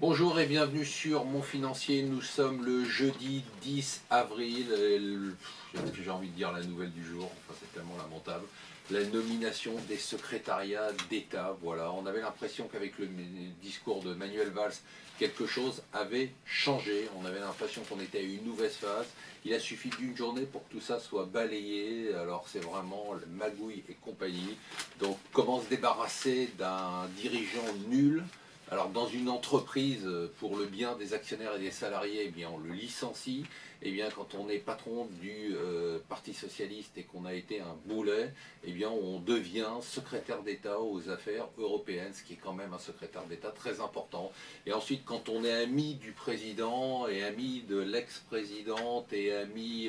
Bonjour et bienvenue sur Mon Financier. Nous sommes le jeudi 10 avril. J'ai envie de dire la nouvelle du jour, enfin c'est tellement lamentable. La nomination des secrétariats d'État. Voilà, on avait l'impression qu'avec le discours de Manuel Valls, quelque chose avait changé. On avait l'impression qu'on était à une nouvelle phase. Il a suffi d'une journée pour que tout ça soit balayé. Alors c'est vraiment la magouille et compagnie. Donc comment se débarrasser d'un dirigeant nul? Alors dans une entreprise, pour le bien des actionnaires et des salariés, eh bien on le licencie. Eh bien quand on est patron du Parti Socialiste et qu'on a été un boulet, eh bien on devient secrétaire d'État aux affaires européennes, ce qui est quand même un secrétaire d'État très important. Et ensuite quand on est ami du président et ami de l'ex-présidente et ami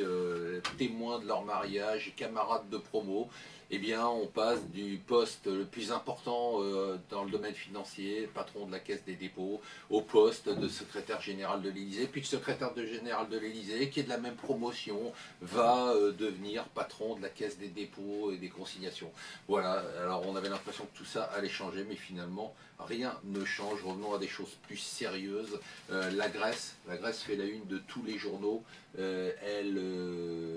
témoin de leur mariage et camarade de promo, eh bien, on passe du poste le plus important dans le domaine financier, patron de la Caisse des dépôts, au poste de secrétaire général de l'Élysée. Puis le secrétaire général de l'Élysée, qui est de la même promotion, va devenir patron de la Caisse des dépôts et des consignations. Voilà, alors on avait l'impression que tout ça allait changer, mais finalement, rien ne change. Revenons à des choses plus sérieuses. La Grèce fait la une de tous les journaux. Elle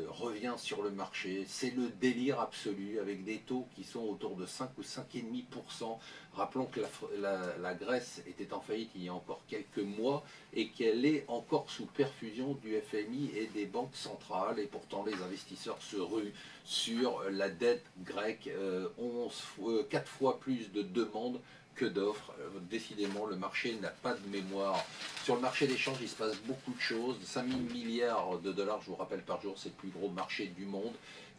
revient sur le marché. C'est le délire absolu avec des taux qui sont autour de 5 ou 5,5%. Rappelons que la Grèce était en faillite il y a encore quelques mois et qu'elle est encore sous perfusion du FMI et des banques centrales. Et pourtant, les investisseurs se ruent sur la dette grecque. 4 fois plus de demandes que d'offres. Décidément, le marché n'a pas de mémoire. Sur le marché des changes, il se passe beaucoup de choses. 5 000 milliards de dollars, je vous rappelle, par jour, c'est le plus gros marché du monde,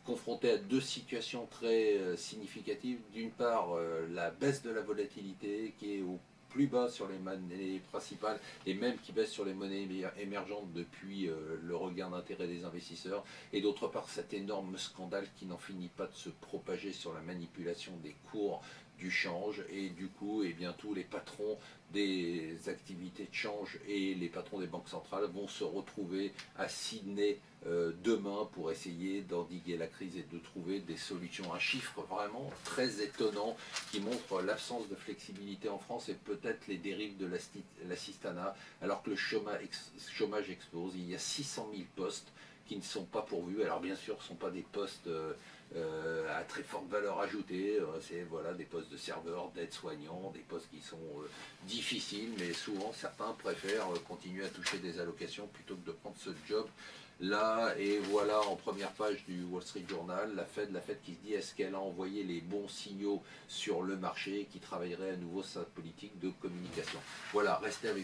confronté à deux situations très significatives. D'une part, la baisse de la volatilité qui est au plus bas sur les monnaies principales et même qui baisse sur les monnaies émergentes depuis le regain d'intérêt des investisseurs. Et d'autre part, cet énorme scandale qui n'en finit pas de se propager sur la manipulation des cours du change. Et du coup, eh bien, tous les patrons des activités de change et les patrons des banques centrales vont se retrouver à Sydney demain pour essayer d'endiguer la crise et de trouver des solutions. Un chiffre vraiment très étonnant qui montre l'absence de flexibilité en France et peut-être les dérives de l'assistanat, alors que le chômage explose. Il y a 600 000 postes qui ne sont pas pourvus. Alors bien sûr, ce ne sont pas des postes à très forte valeur ajoutée, c'est voilà, des postes de serveurs, d'aides-soignants, des postes qui sont difficiles, mais souvent certains préfèrent continuer à toucher des allocations plutôt que de prendre ce job là. Et voilà, en première page du Wall Street Journal, la Fed qui se dit est-ce qu'elle a envoyé les bons signaux sur le marché et qui travaillerait à nouveau sa politique de communication. Voilà, restez avec